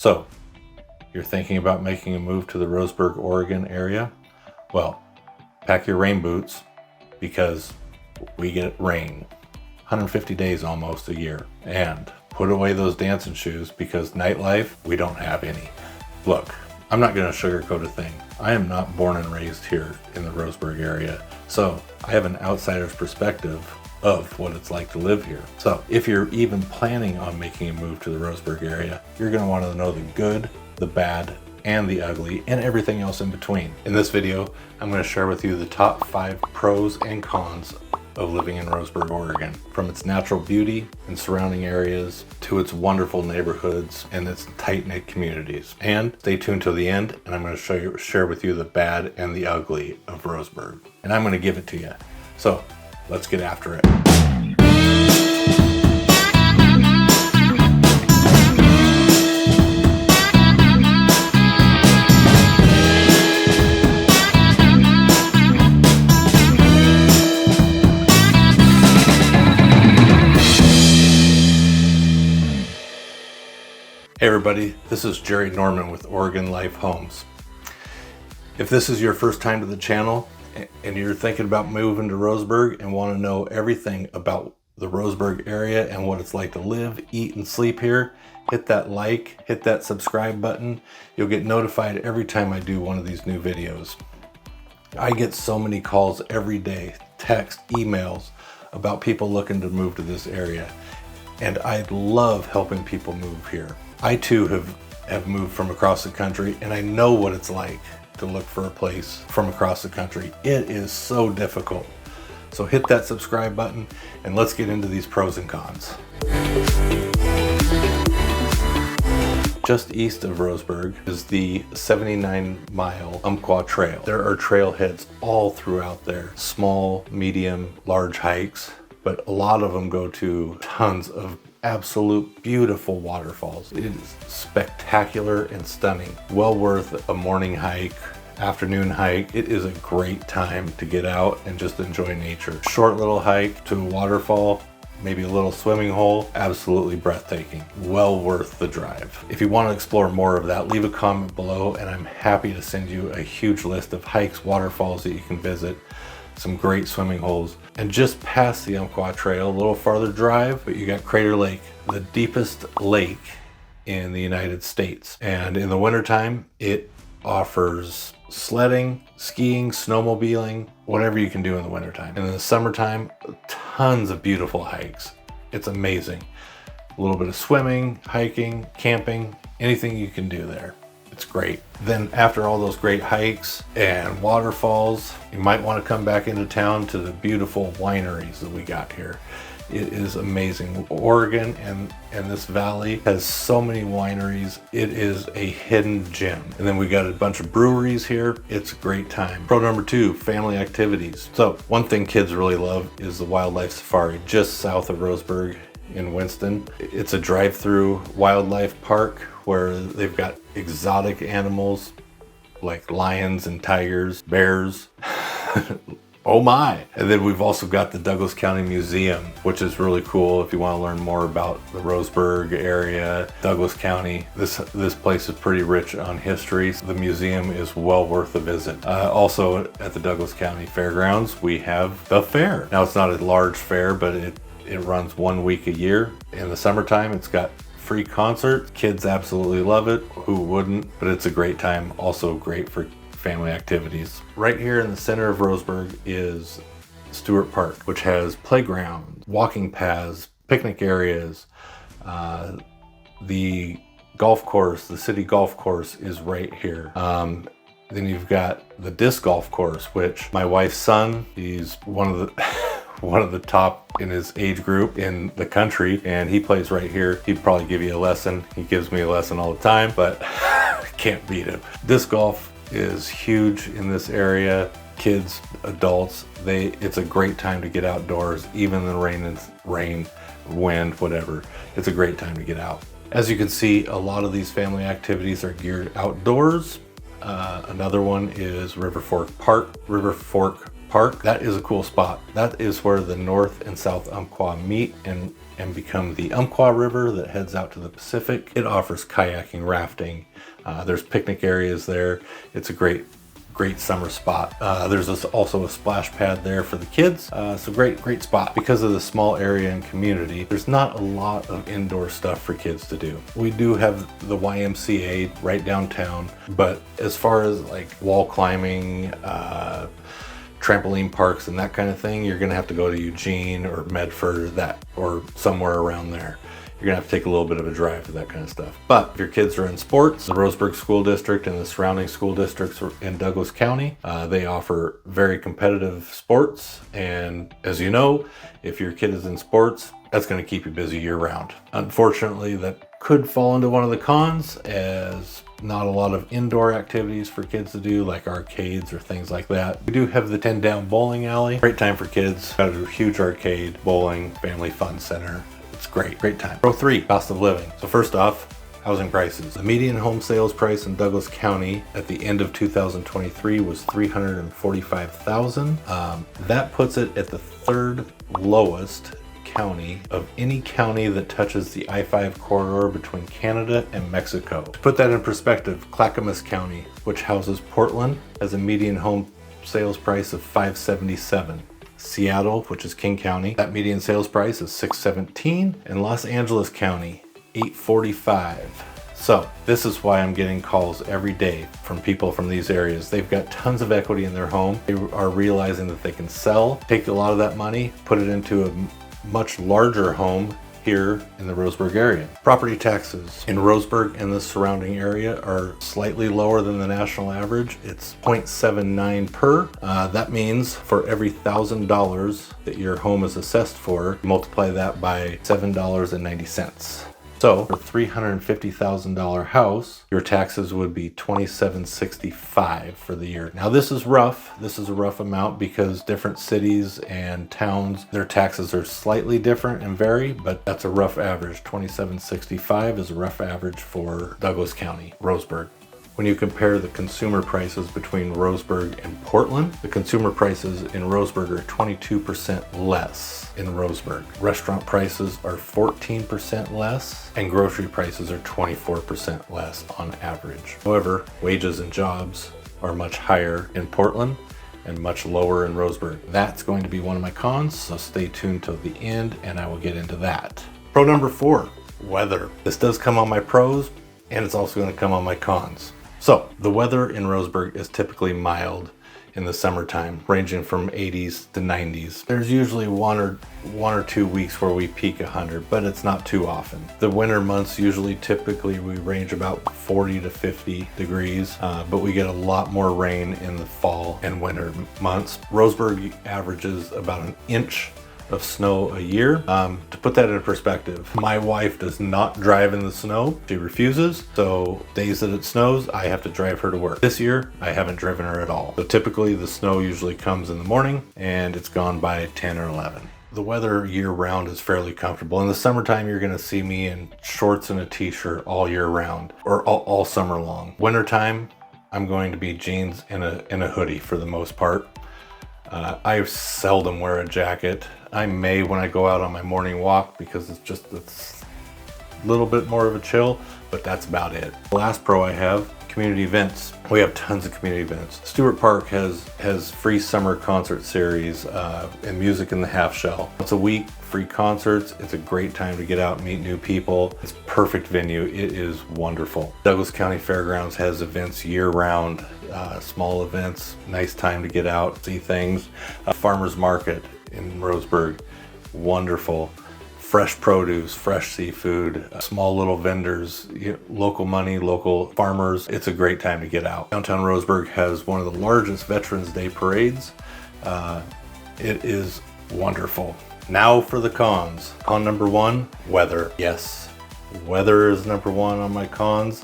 So, you're thinking about making a move to the Roseburg, Oregon area? Well, pack your rain boots because we get rain 150 days almost a year. And put away those dancing shoes because nightlife, we don't have any. Look, I'm not going to sugarcoat a thing. I am not born and raised here in the Roseburg area, so I have an outsider's perspective of what it's like to live here. So if you're even planning on making a move to the Roseburg area, you're going to want to know the good, the bad, and the ugly, and everything else in between. In this video, I'm going to share with you the top 5 pros and cons of living in Roseburg, Oregon, from its natural beauty and surrounding areas to its wonderful neighborhoods and its tight-knit communities. And stay tuned till the end, and I'm going to share with you the bad and the ugly of Roseburg. And I'm going to give it to you. So let's get after it. Hey everybody, this is Jerry Norman with Oregon Life Homes. If this is your first time to the channel and you're thinking about moving to Roseburg and want to know everything about the Roseburg area and what it's like to live, eat, and sleep here, hit that like, hit that subscribe button. You'll get notified every time I do one of these new videos. I get so many calls every day, text, emails about people looking to move to this area. And I love helping people move here. I too have moved from across the country, and I know what it's like to look for a place from across the country. It is so difficult. So hit that subscribe button and let's get into these pros and cons. Just east of Roseburg is the 79-mile Umpqua Trail. There are trailheads all throughout there. Small, medium, large hikes, but a lot of them go to tons of absolute beautiful waterfalls. It is spectacular and stunning. Well worth a morning hike, afternoon hike. It is a great time to get out and just enjoy nature. Short little hike to a waterfall, maybe a little swimming hole, absolutely breathtaking. Well worth the drive. If you want to explore more of that, leave a comment below and I'm happy to send you a huge list of hikes, waterfalls that you can visit, some great swimming holes. And just past the Umpqua Trail, a little farther drive, but you got Crater Lake, the deepest lake in the United States. And in the wintertime, it offers sledding, skiing, snowmobiling, whatever you can do in the wintertime. And in the summertime, tons of beautiful hikes. It's amazing. A little bit of swimming, hiking, camping, anything you can do there. It's great. Then after all those great hikes and waterfalls, you might want to come back into town to the beautiful wineries that we got here. It is amazing. Oregon and this valley has so many wineries. It is a hidden gem. And then we got a bunch of breweries here. It's a great time. Pro number 2, family activities. So one thing kids really love is the wildlife safari just south of Roseburg in Winston. It's a drive-through wildlife park where they've got exotic animals like lions and tigers, bears. Oh my! And then we've also got the Douglas County Museum, which is really cool if you want to learn more about the Roseburg area, Douglas County. This place is pretty rich on history. The museum is well worth a visit. Also at the Douglas County Fairgrounds, we have the fair. Now it's not a large fair, but it runs 1 week a year. In the summertime, it's got free concerts. Kids absolutely love it. Who wouldn't? But it's a great time. Also great for family activities. Right here in the center of Roseburg is Stewart Park, which has playgrounds, walking paths, picnic areas. The golf course, the city golf course, is right here. Then you've got the disc golf course, which my wife's son, he's one of the top in his age group in the country, and he plays right here. He'd probably give you a lesson. He gives me a lesson all the time, but can't beat him. Disc golf is huge in this area. Kids, adults, it's a great time to get outdoors, even in the rain, wind, whatever. It's a great time to get out. As you can see, a lot of these family activities are geared outdoors. Another one is River Fork Park. That is a cool spot. That is where the North and South Umpqua meet and become the Umpqua River that heads out to the Pacific. It offers kayaking, rafting. There's picnic areas there. It's a great summer spot. There's also a splash pad there for the kids. So great spot. Because of the small area and community, there's not a lot of indoor stuff for kids to do. We do have the YMCA right downtown, but as far as like wall climbing, trampoline parks and that kind of thing, you're gonna have to go to Eugene or Medford or somewhere around there. You're gonna have to take a little bit of a drive for that kind of stuff. But if your kids are in sports, the Roseburg School District and the surrounding school districts in Douglas County, they offer very competitive sports. And as you know, if your kid is in sports, that's gonna keep you busy year round. Unfortunately, that could fall into one of the cons, as not a lot of indoor activities for kids to do, like arcades or things like that. We do have the 10 Down Bowling Alley. Great time for kids. Got a huge arcade, bowling, family fun center. It's great time. Row 3, cost of living. So first off, housing prices. The median home sales price in Douglas County at the end of 2023 was $345,000. That puts it at the third lowest county of any county that touches the I-5 corridor between Canada and Mexico. To put that in perspective, Clackamas County, which houses Portland, has a median home sales price of $577. Seattle, which is King County, that median sales price is $617, and Los Angeles County, $845. So this is why I'm getting calls every day from people from these areas. They've got tons of equity in their home. They are realizing that they can sell, take a lot of that money, put it into a much larger home here in the Roseburg area. Property taxes in Roseburg and the surrounding area are slightly lower than the national average. It's 0.79 per. That means for every $1,000 that your home is assessed for, multiply that by $7.90. So for a $350,000 house, your taxes would be $2,765 for the year. Now this is rough. This is a rough amount because different cities and towns, their taxes are slightly different and vary, but that's a rough average. $2,765 is a rough average for Douglas County, Roseburg. When you compare the consumer prices between Roseburg and Portland, the consumer prices in Roseburg are 22% less in Roseburg. Restaurant prices are 14% less, and grocery prices are 24% less on average. However, wages and jobs are much higher in Portland and much lower in Roseburg. That's going to be one of my cons, so stay tuned till the end and I will get into that. Pro number 4, weather. This does come on my pros, and it's also going to come on my cons. So the weather in Roseburg is typically mild in the summertime, ranging from 80s to 90s. There's usually one or two weeks where we peak 100, but it's not too often. The winter months typically we range about 40 to 50 degrees, but we get a lot more rain in the fall and winter months. Roseburg averages about an inch of snow a year. To put that in perspective, my wife does not drive in the snow. She refuses. So days that it snows, I have to drive her to work. This year, I haven't driven her at all. So typically the snow usually comes in the morning and it's gone by 10 or 11. The weather year round is fairly comfortable. In the summertime, you're gonna see me in shorts and a t-shirt all year round, or all summer long. Wintertime, I'm going to be jeans and a hoodie for the most part. I seldom wear a jacket. I may when I go out on my morning walk because it's a little bit more of a chill, but that's about it. The last pro I have, community events. We have tons of community events. Stewart Park has free summer concert series and music in the half shell. Once a week, free concerts. It's a great time to get out and meet new people. It's a perfect venue. It is wonderful. Douglas County Fairgrounds has events year round, small events, nice time to get out, see things. Farmers Market in Roseburg, wonderful. Fresh produce, fresh seafood, small little vendors, local money, local farmers. It's a great time to get out. Downtown Roseburg has one of the largest Veterans Day parades. It is wonderful. Now for the cons. Con number 1, weather. Yes, weather is number 1 on my cons.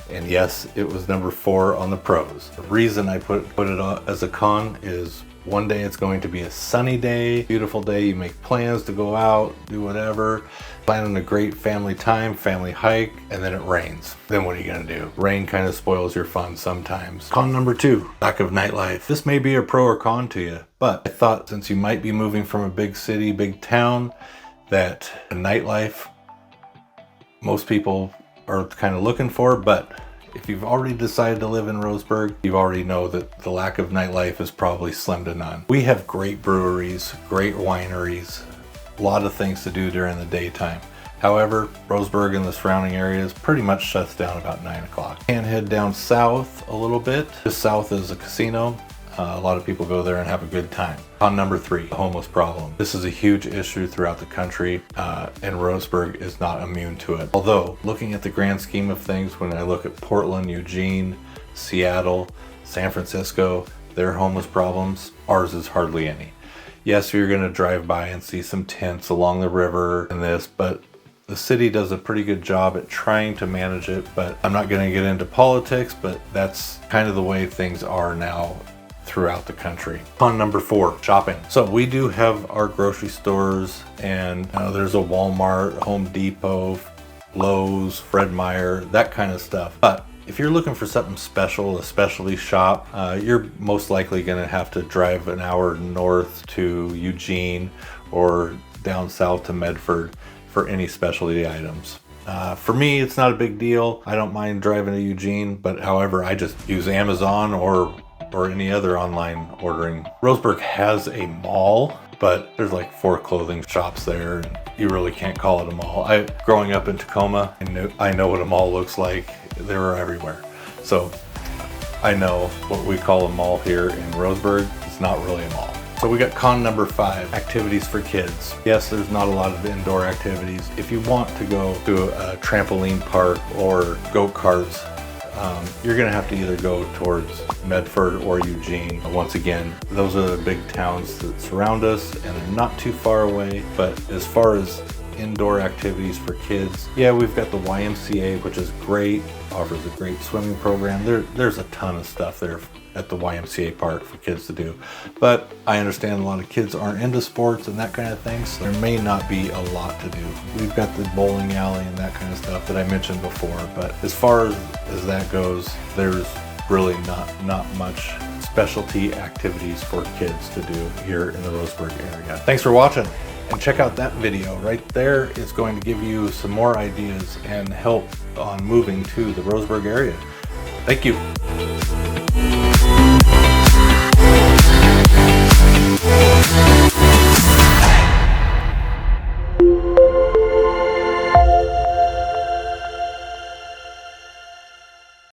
And yes, it was number 4 on the pros. The reason I put it as a con is One day it's going to be a sunny day, beautiful day. You make plans to go out, do whatever, planning a great family time, family hike, and then it rains. Then what are you gonna do? Rain kind of spoils your fun sometimes. Con number 2, lack of nightlife. This may be a pro or con to you, but I thought since you might be moving from a big city, big town, that the nightlife most people are kind of looking for, but if you've already decided to live in Roseburg, you already know that the lack of nightlife is probably slim to none. We have great breweries, great wineries, a lot of things to do during the daytime. However, Roseburg and the surrounding areas pretty much shuts down about 9 o'clock. Can head down south a little bit. Just south is a casino. A lot of people go there and have a good time. On number 3, the homeless problem. This is a huge issue throughout the country, and Roseburg is not immune to it. Although, looking at the grand scheme of things, when I look at Portland, Eugene, Seattle, San Francisco, their homeless problems, ours is hardly any. Yes, you're gonna drive by and see some tents along the river and this, but the city does a pretty good job at trying to manage it. But I'm not gonna get into politics, but that's kind of the way things are now throughout the country. On number 4, shopping. So we do have our grocery stores, and there's a Walmart, Home Depot, Lowe's, Fred Meyer, that kind of stuff. But if you're looking for something special, a specialty shop, you're most likely gonna have to drive an hour north to Eugene or down south to Medford for any specialty items. For me, it's not a big deal. I don't mind driving to Eugene, but however, I just use Amazon or any other online ordering. Roseburg has a mall, but there's like 4 clothing shops there, and you really can't call it a mall. Growing up in Tacoma, I know what a mall looks like. They were everywhere. So I know what we call a mall here in Roseburg. It's not really a mall. So we got con number 5, activities for kids. Yes, there's not a lot of indoor activities. If you want to go to a trampoline park or go-karts, you're gonna have to either go towards Medford or Eugene. Once again, those are the big towns that surround us and they're not too far away. But as far as indoor activities for kids, yeah, we've got the YMCA, which is great, offers a great swimming program. There's a ton of stuff there at the YMCA park for kids to do. But I understand a lot of kids aren't into sports and that kind of thing, so there may not be a lot to do. We've got the bowling alley and that kind of stuff that I mentioned before, but as far as that goes, there's really not much specialty activities for kids to do here in the Roseburg area. Thanks for watching, and check out that video right there. It's going to give you some more ideas and help on moving to the Roseburg area. Thank you.